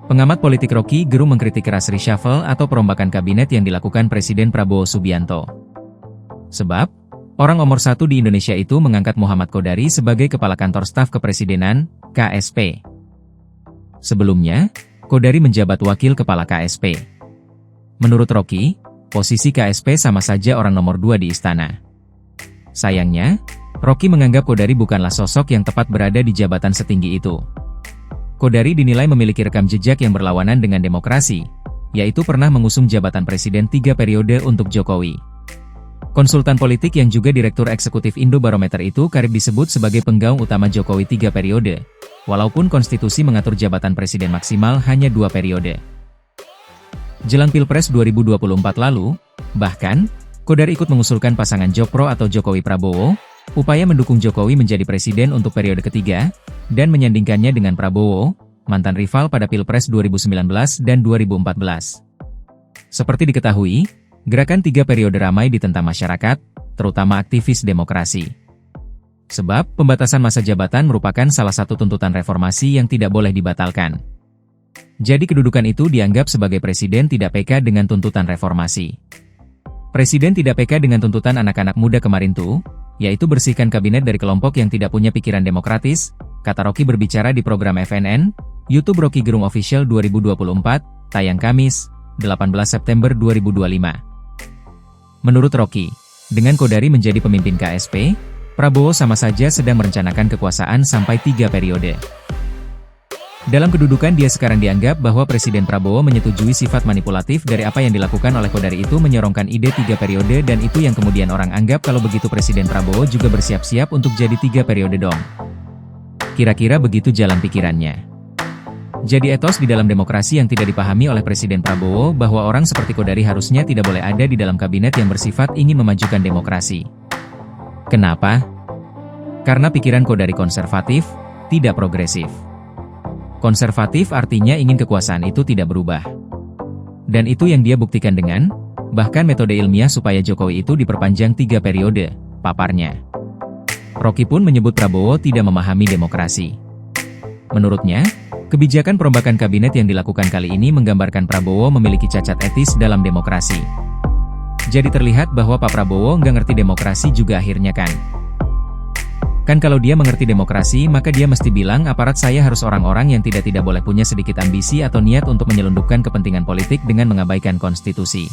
Pengamat politik Rocky Gerung mengkritik keras reshuffle atau perombakan kabinet yang dilakukan Presiden Prabowo Subianto. Sebab, orang nomor satu di Indonesia itu mengangkat Muhammad Kodari sebagai Kepala Kantor Staf Kepresidenan, KSP. Sebelumnya, Kodari menjabat Wakil Kepala KSP. Menurut Rocky, posisi KSP sama saja orang nomor 2 di istana. Sayangnya, Rocky menganggap Kodari bukanlah sosok yang tepat berada di jabatan setinggi itu. Kodari dinilai memiliki rekam jejak yang berlawanan dengan demokrasi, yaitu pernah mengusung jabatan presiden 3 periode untuk Jokowi. Konsultan politik yang juga Direktur Eksekutif Indobarometer itu kerap disebut sebagai penggaung utama Jokowi 3 periode, walaupun konstitusi mengatur jabatan presiden maksimal hanya 2 periode. Jelang Pilpres 2024 lalu, bahkan, Kodari ikut mengusulkan pasangan Jokpro atau Jokowi Prabowo, upaya mendukung Jokowi menjadi presiden untuk periode ketiga, dan menyandingkannya dengan Prabowo, mantan rival pada Pilpres 2019 dan 2014. Seperti diketahui, gerakan 3 periode ramai ditentang masyarakat, terutama aktivis demokrasi. Sebab, pembatasan masa jabatan merupakan salah satu tuntutan reformasi yang tidak boleh dibatalkan. Jadi kedudukan itu dianggap sebagai presiden tidak peka dengan tuntutan reformasi. Presiden tidak peka dengan tuntutan anak-anak muda kemarin tuh, yaitu bersihkan kabinet dari kelompok yang tidak punya pikiran demokratis, kata Rocky berbicara di program FNN, YouTube Rocky Gerung Official 2024, tayang Kamis, 18 September 2025. Menurut Rocky, dengan Kodari menjadi pemimpin KSP, Prabowo sama saja sedang merencanakan kekuasaan sampai 3 periode. Dalam kedudukan dia sekarang dianggap bahwa Presiden Prabowo menyetujui sifat manipulatif dari apa yang dilakukan oleh Kodari itu menyorongkan ide 3 periode dan itu yang kemudian orang anggap kalau begitu Presiden Prabowo juga bersiap-siap untuk jadi 3 periode dong. Kira-kira begitu jalan pikirannya. Jadi etos di dalam demokrasi yang tidak dipahami oleh Presiden Prabowo bahwa orang seperti Kodari harusnya tidak boleh ada di dalam kabinet yang bersifat ingin memajukan demokrasi. Kenapa? Karena pikiran Kodari konservatif, tidak progresif. Konservatif artinya ingin kekuasaan itu tidak berubah. Dan itu yang dia buktikan dengan, bahkan metode ilmiah supaya Jokowi itu diperpanjang 3 periode, paparnya. Rocky pun menyebut Prabowo tidak memahami demokrasi. Menurutnya, kebijakan perombakan kabinet yang dilakukan kali ini menggambarkan Prabowo memiliki cacat etis dalam demokrasi. Jadi terlihat bahwa Pak Prabowo nggak ngerti demokrasi juga akhirnya kan. Kan kalau dia mengerti demokrasi maka dia mesti bilang aparat saya harus orang-orang yang tidak boleh punya sedikit ambisi atau niat untuk menyelundupkan kepentingan politik dengan mengabaikan konstitusi.